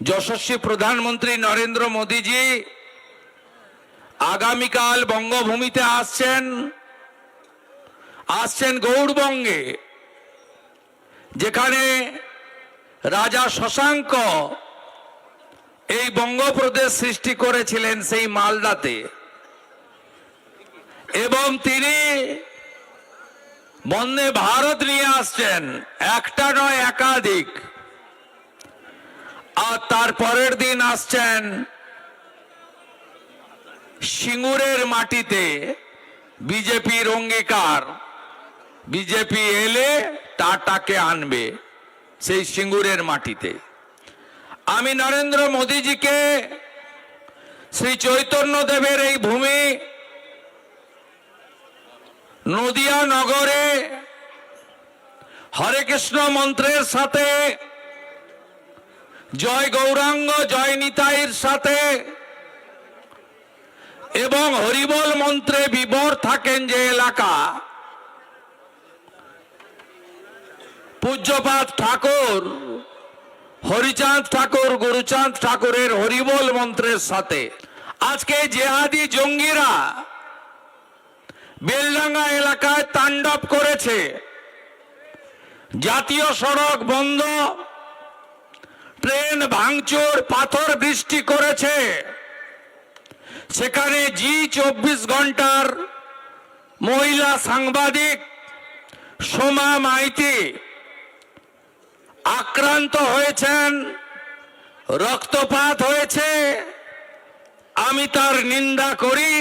যশস্বী প্রধানমন্ত্রী নরেন্দ্র মোদীজি আগামীকাল বঙ্গভূমিতে আসছেন গৌড়বঙ্গে, যেখানে রাজা শশাঙ্ক এই বঙ্গপ্রদেশ সৃষ্টি করেছিলেন সেই মালদাতে, এবং তিনি বন্দে ভারত নিয়ে আসছেন, একটা নয় একাধিক। আর তার পরের দিন আসছেন সিঙ্গুরের মাটিতে। বিজেপির অঙ্গীকার, বিজেপি এলে টাটাকে আনবে সেই সিঙ্গুরের মাটিতে। আমি নরেন্দ্র মোদীজিকে শ্রী চৈতন্য দেবের এই ভূমি নদিয়া নগরে হরে কৃষ্ণ মন্ত্রের সাথে, জয় গৌরাঙ্গ জয় নিতাইয়ের সাথে এবং হরিবোল মন্ত্রে বিভোর থাকেন যে এলাকা, পূজ্যপাদ ঠাকুর হরিচাঁদ ঠাকুর গুরুচাঁদ ঠাকুরের হরিবোল মন্ত্রের সাথে আজকে জেহাদি জঙ্গিরা বেলডাঙ্গা এলাকায় তাণ্ডব করেছে। জাতীয় সড়ক বন্ধ, ট্রেন ভাঙচুর, পাথর বৃষ্টি করেছে। সেখানে জি 24 ঘন্টার মহিলা সাংবাদিক সোমা মাইতি আক্রান্ত হয়েছেন, রক্তপাত হয়েছে। আমি তার নিন্দা করি,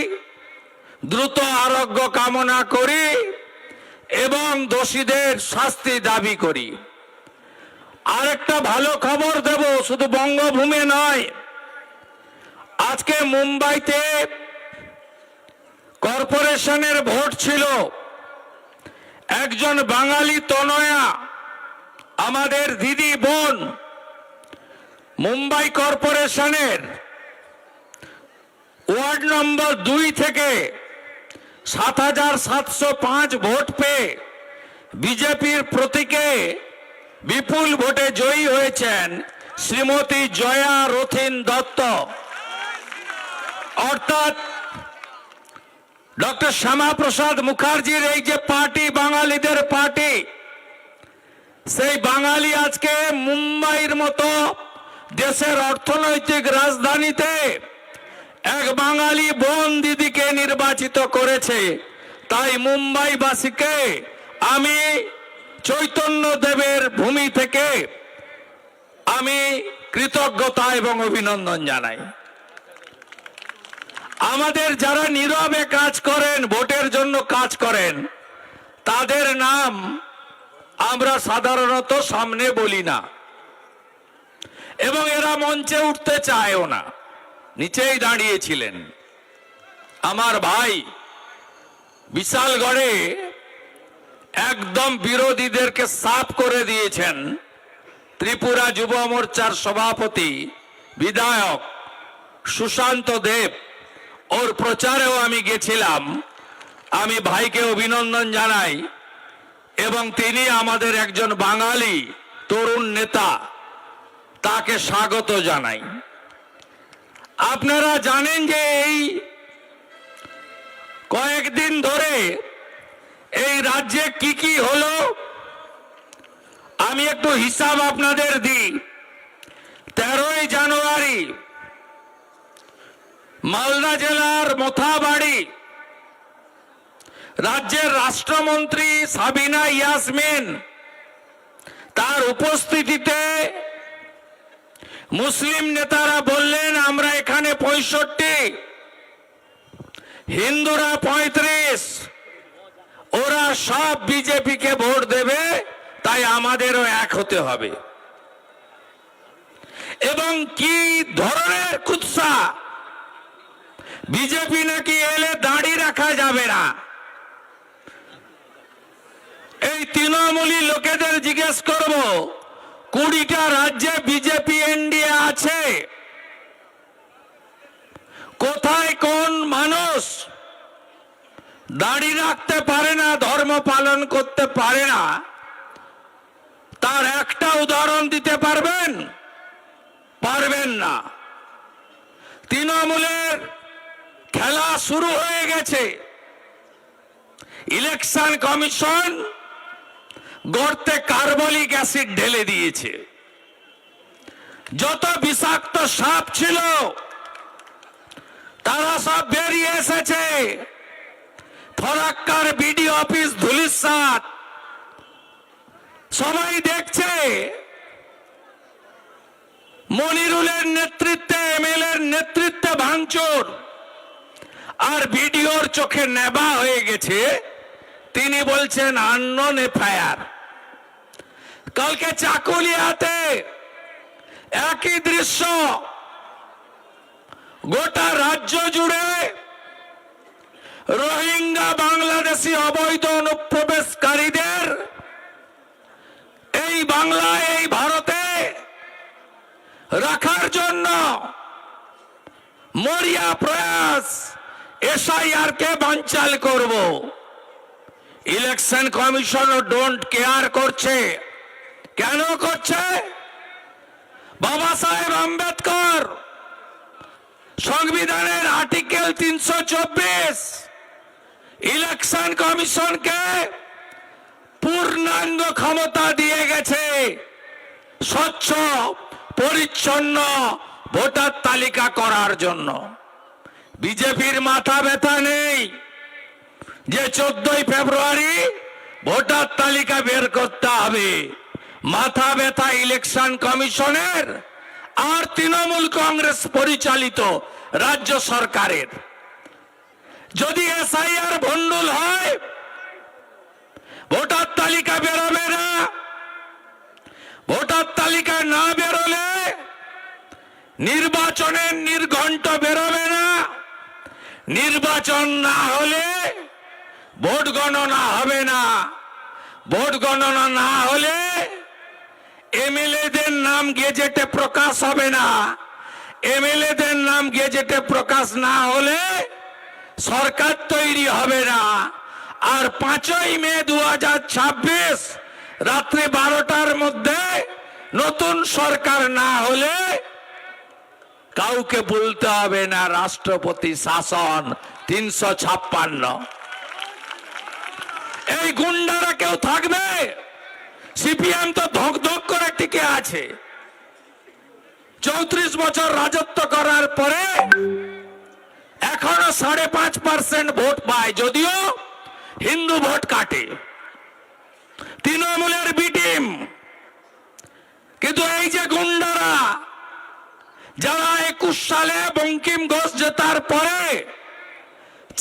দ্রুত আরোগ্য কামনা করি এবং দোষীদের শাস্তি দাবি করি। আরেকটা ভালো খবর দেব, শুধু বঙ্গভূমি নয়, আজকে মুম্বাইতে কর্পোরেশনের ভোট ছিল। একজন বাঙালি তনয়া, আমাদের দিদি বোন, মুম্বাই কর্পোরেশনের ওয়ার্ড নম্বর 2 থেকে ৭৭০৫ ভোট পেয়ে বিজেপির প্রতীকে বিপুল ভোটে জয়ী হয়েছেন শ্রীমতী জয়া রথিন দত্ত। অর্থাৎ ডক্টর শ্যামাপ্রসাদ মুখার্জির এই যে পার্টি, বাঙালিদের পার্টি, সেই বাঙালি আজকে মুম্বাইয়ের মতো দেশের অর্থনৈতিক রাজধানীতে এক বাঙালি বোন দিদিকে নির্বাচিত করেছে। তাই মুম্বাইবাসীকে আমি চৈতন্য দেবের ভূমি থেকে আমি কৃতজ্ঞতা এবং অভিনন্দন জানাই। আমাদের যারা নীরবে কাজ করেন, ভোটের জন্য কাজ করেন, তাদের নাম আমরা সাধারণত সামনে বলি না এবং এরা মঞ্চে উঠতে চায়ও না, নিচেই দাঁড়িয়েছিলেন। আমার ভাই বিশালগড়ে একদম বিরোধীদেরকে সাফ করে দিয়েছেন ত্রিপুরা যুব মোর্চার সভাপতি বিধায়ক সুশান্ত দেব। ওর প্রচারেও আমি গেছিলাম। আমি ভাইকে অভিনন্দন জানাই এবং তিনি আমাদের একজন বাঙালি তরুণ নেতা, তাকে স্বাগত জানাই। আপনারা জানেন যে এই কয়েকদিন ধরে এই রাজ্যে কি কি হলো, আমি একটু হিসাব আপনাদের দিই। 13ই জানুয়ারি মালদা জেলার মোথাবাড়ি রাজ্যের রাষ্ট্রমন্ত্রী সাবিনা ইয়াসমিন, তার উপস্থিতিতে মুসলিম নেতারা বললেন আমরা এখানে 65, হিন্দুরা 35, ওরা সব বিজেপিকে ভোট দেবে, তাই আমাদেরও এক হতে হবে। এবং কি ধরনের কুৎসা, বিজেপি নাকি এলে দাঁড়ি রাখা যাবে না। এই তৃণমূলী লোকেদের জিজ্ঞেস করব, 20টা রাজ্যে বিজেপি এনডিএ আছে, কোথায় কোন মানুষ দাঁড়ি রাখতে পারে না, ধর্ম পালন করতে পারে না, তার একটা উদাহরণ দিতে পারবেন? পারবেন না। তৃণমূলের খেলা শুরু হয়ে গেছে। ইলেকশন কমিশন গর্তে কার্বলিক অ্যাসিড ঢেলে দিয়েছে। যত বিষাক্ত সাপ ছিল তারা সব বেরিয়ে এসেছে। ফরাক্কার বিডি অফিস ধুলিসাৎ সবাই দেখছে। মনিরুলের নেতৃত্বে, এমএলএর নেতৃত্বে ভাঙচুর, আর ভিডিওর চোখে নেবা হয়ে গেছে। তিনি বলছেন আননোন এফআইআর। কালকে চাকুলিয়াতে একই দৃশ্য, গোটা রাজ্য জুড়ে রোহিঙ্গা বাংলাদেশি অবৈধ অনুপ্রবেশকারীদের এই বাংলায়, এই ভারতে রাখার জন্য মরিয়া প্রয়াস। এসআইআর কে বানচাল করব। ইলেকশন কমিশন ডোন্ট কেয়ার করছে। কেন করছে? বাবা সাহেব আম্বেদকর সংবিধানের আর্টিকেল 324 ইলেকশন কমিশনকে পূর্ণাঙ্গ ক্ষমতা দিয়ে গেছে স্বচ্ছ পরিচ্ছন্ন ভোটার তালিকা করার জন্য। বিজেপির মাথা ব্যথা নেই যে 14ই ফেব্রুয়ারি ভোটার তালিকা বের করতে হবে। মাথা ব্যথা ইলেকশন কমিশনের আর তৃণমূল কংগ্রেস পরিচালিত রাজ্য সরকারের। যদি এসআইআর ভণ্ডুল হয়, ভোটার তালিকা বেরোবে না। ভোটার তালিকা না বেরোলে নির্বাচনের নির্ঘণ্ট বেরোবে না। নির্বাচন না হলে ভোট গণনা হবে না। ভোট গণনা না হলে এমএলএদের নাম গেজেটে প্রকাশ হবে না। এমএলএদের নাম গেজেটে প্রকাশ না হলে সরকার তৈরি হবে না। আর 5ই মে 2026 রাত্রি 12টার মধ্যে নতুন সরকার না হলে কাউকে বলতে হবে না রাষ্ট্রপতি শাসন 356। এই গুন্ডারা কেউ থাকবে? সিপিএম তো ধক ধক করে টিকে আছে। 34 বছর রাজত্ব করার পরে এখনো 5.5% ভোট পায়, যদিও হিন্দু ভোট কাটে। তৃণমূলের বি টিম। কিন্তু এই যে গুন্ডারা যারা 21 সালে বঙ্কিম ঘোষ জেতার পরে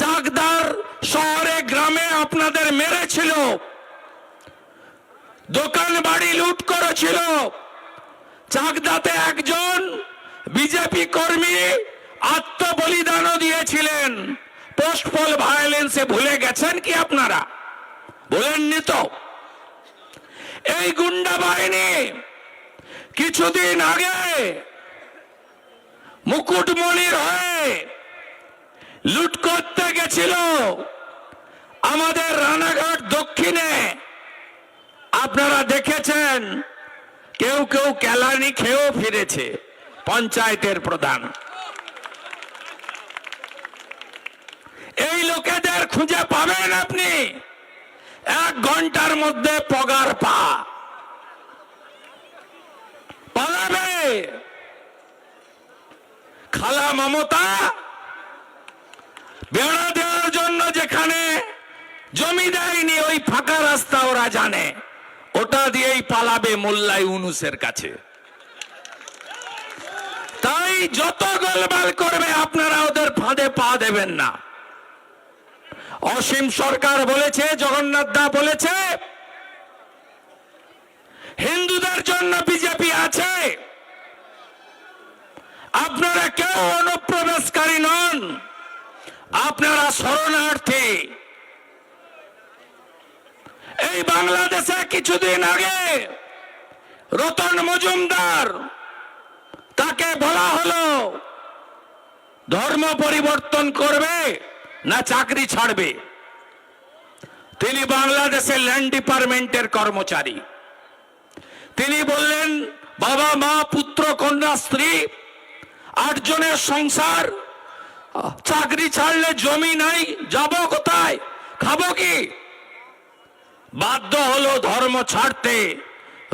চাকদার শহরে গ্রামে আপনাদের মেরেছিল, দোকান বাড়ি লুট করেছিল, চাকদাতে একজন বিজেপি কর্মী আত্মবলিদানও দিয়েছিলেন। পোস্টপল ভায়োলেন্সে ভুলে গেছেন কি আপনারা? বলেননি তো? এই গুন্ডা বাহিনী কিছুদিন আগে মুকুটমণির হয়ে লুট করতে গেছিল আমাদের রানাঘাট দক্ষিণে। আপনারা দেখেছেন কেউ কেউ কেলানি খেয়েও ফিরেছে, পঞ্চায়েতের প্রধান। এই লোকেদের খুঁজে পাবেন আপনি 1 ঘন্টার মধ্যে পগার পালাবে। খালা মমতা বেড়া দেওয়ার জন্য যেখানে জমি দেয়নি, ওই ফাঁকা রাস্তা ওরা জানে, ওটা দিয়েই পালাবে মোল্লা ইউনুসের কাছে। তাই যত গোলমাল করবে আপনারা ওদের ফাঁদে পা দেবেন না। অসীম সরকার বলেছে, জগন্নাথ দা বলেছে, হিন্দুদের জন্য বিজেপি আছে। আপনারা কেউ অনুপ্রবেশকারী নন, আপনারা শরণার্থী। এই বাংলাদেশে কিছুদিন আগে রতন মজুমদার, তাকে বলা হলো ধর্ম পরিবর্তন করবে না চাকরি ছাড়বে। তিনি বাংলাদেশের ল্যান্ড ডিপার্টমেন্টের কর্মচারী। তিনি বললেন বাবা মা পুত্র কন্যা স্ত্রী 8 জনের সংসার, চাকরি ছাড়লে জমি নাই, যাব কোথায়, খাবো কি? বাধ্য হলো ধর্ম ছাড়তে।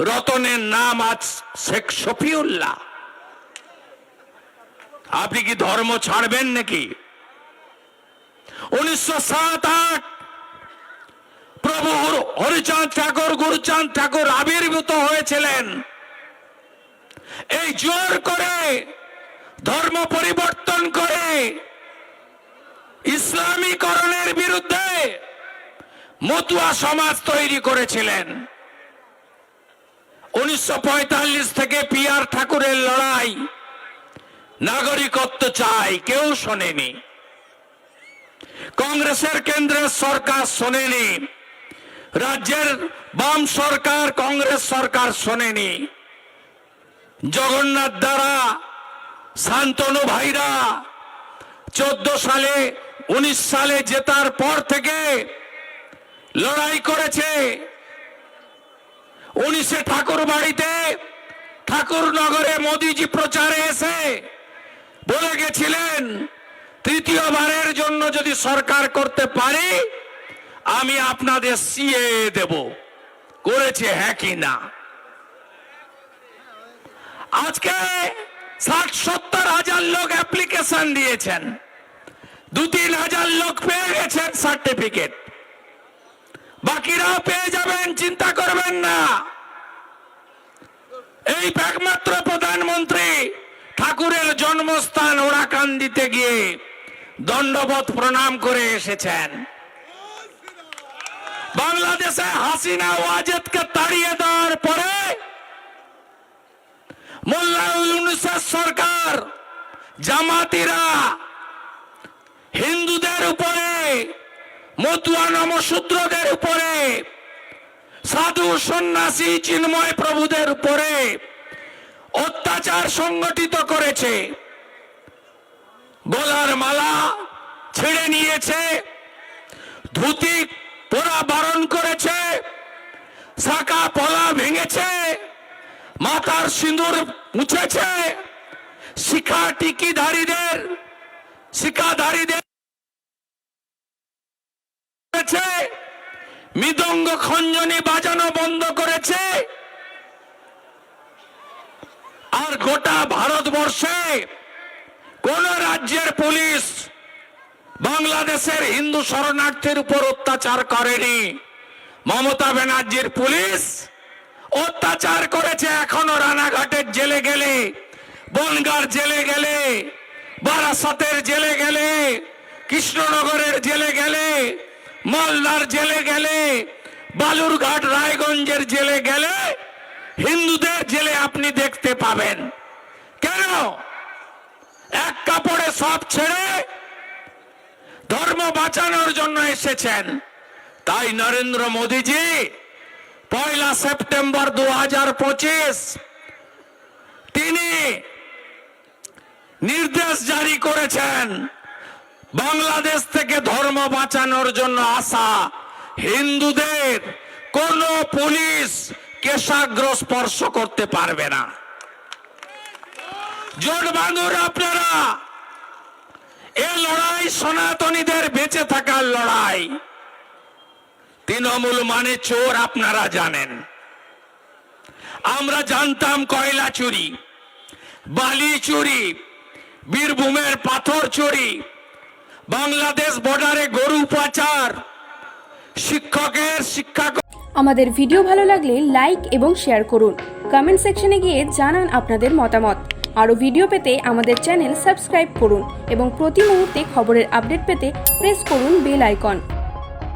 রতনের নাম আজ শেখ শফিউল্লাহ। আপনি কি ধর্ম ছাড়বেন নাকি? 1907-8 প্রভু হরিচাঁদ ঠাকুর, গুরুচাঁদ ঠাকুর আবির্ভূত হয়েছিলেন। এই জোর করে ধর্ম পরিবর্তন করে ইসলামীকরণের বিরুদ্ধে মতুয়া সমাজ তৈরি করেছিলেন। 1945 থেকে পিআর ঠাকুরের লড়াই, নাগরিকত্ব চাই, কেউ শোনেনি। কংগ্রেসের কেন্দ্রের সরকার শোনেনি, রাজ্যের বাম সরকার কংগ্রেস সরকার শোনেনি। জগন্নাথ দ্বারা, শান্তনু ভাইরা 14 সালে 19 সালে জেতার পর থেকে লড়াই করেছে। 19-এ ঠাকুর বাড়িতে ঠাকুরনগরে মোদিজি প্রচারে এসে বলে গেছিলেন, তৃতীয়বারের জন্য যদি সরকার করতে পারি আমি আপনাদের সিএ দেব। করেছে হ্যাঁ কি না? আজকে 60-70 হাজার লোক অ্যাপ্লিকেশন দিয়েছেন, 2-3 হাজার লোক পেয়ে গেছেন সার্টিফিকেট, বাকিরাও পেয়ে যাবেন, চিন্তা করবেন না। এই একমাত্র প্রধানমন্ত্রী ঠাকুরের জন্মস্থান ওরাকান্দিতে গিয়ে দণ্ডবত প্রণাম করে এসেছেন। বাংলাদেশে হাসিনা ওয়াজেদকে তাড়িয়ে দেওয়ার পরে মোল্লাউল ইউনূসের সরকার, জামাতিরা হিন্দুদের উপরে, মতুয়া নমশূদ্রদের উপরে, সাধু সন্ন্যাসী চিন্ময় প্রভুদের উপরে অত্যাচার সংগঠিত করেছে। গলার মালা ছিঁড়ে নিয়েছে, ধুতি পরা বারণ করেছে, শাখা পলা ভেঙেছে, মাথার সিঁদুর মুছেছে, শিখাধারীদের মৃদঙ্গ খঞ্জনি বাজানো বন্ধ করেছে। আর গোটা ভারতবর্ষে কোন রাজ্যের পুলিশ বাংলাদেশের হিন্দু শরণার্থীর উপর অত্যাচার করেনি। মমতা ব্যানার্জির পুলিশ অত্যাচার করেছে। এখনো রানাঘাটের জেলে গেলে, বনগাঁর জেলে গেলে, বারাসতের জেলে গেলে, কৃষ্ণনগরের জেলে গেলে, মালদার জেলে গেলে, বালুরঘাট রায়গঞ্জের জেলে গেলে হিন্দুদের জেলে আপনি দেখতে পাবেন। কেন? এক কাপড়ে সব ছেড়ে ধর্ম বাঁচানোর জন্য এসেছেন। তাই নরেন্দ্র মোদীজি 1 সেপ্টেম্বর 2025 তিনি নির্দেশ জারি করেছেন, বাংলাদেশ থেকে ধর্ম বাঁচানোর জন্য আসা হিন্দুদের কোন পুলিশ কেশাগ্র স্পর্শ করতে পারবে না। জোট বাঁধুন আপনারা। এ লড়াই সনাতনীদের বেঁচে থাকার লড়াই। তৃণমূল মানে চোর, আপনারা জানেন। আমরা জানতাম কয়লা চুরি, বালি চুরি, বীরভূমের পাথর চুরি, বাংলাদেশ বর্ডারে গরু পাচার, শিক্ষকের শিক্ষা। আমাদের ভিডিও ভালো লাগলে লাইক এবং শেয়ার করুন। কমেন্ট সেকশনে গিয়ে জানান আপনাদের মতামত। আরও ভিডিও পেতে আমাদের চ্যানেল সাবস্ক্রাইব করুন এবং প্রতি মুহূর্তে খবরের আপডেট পেতে প্রেস করুন বেল আইকন।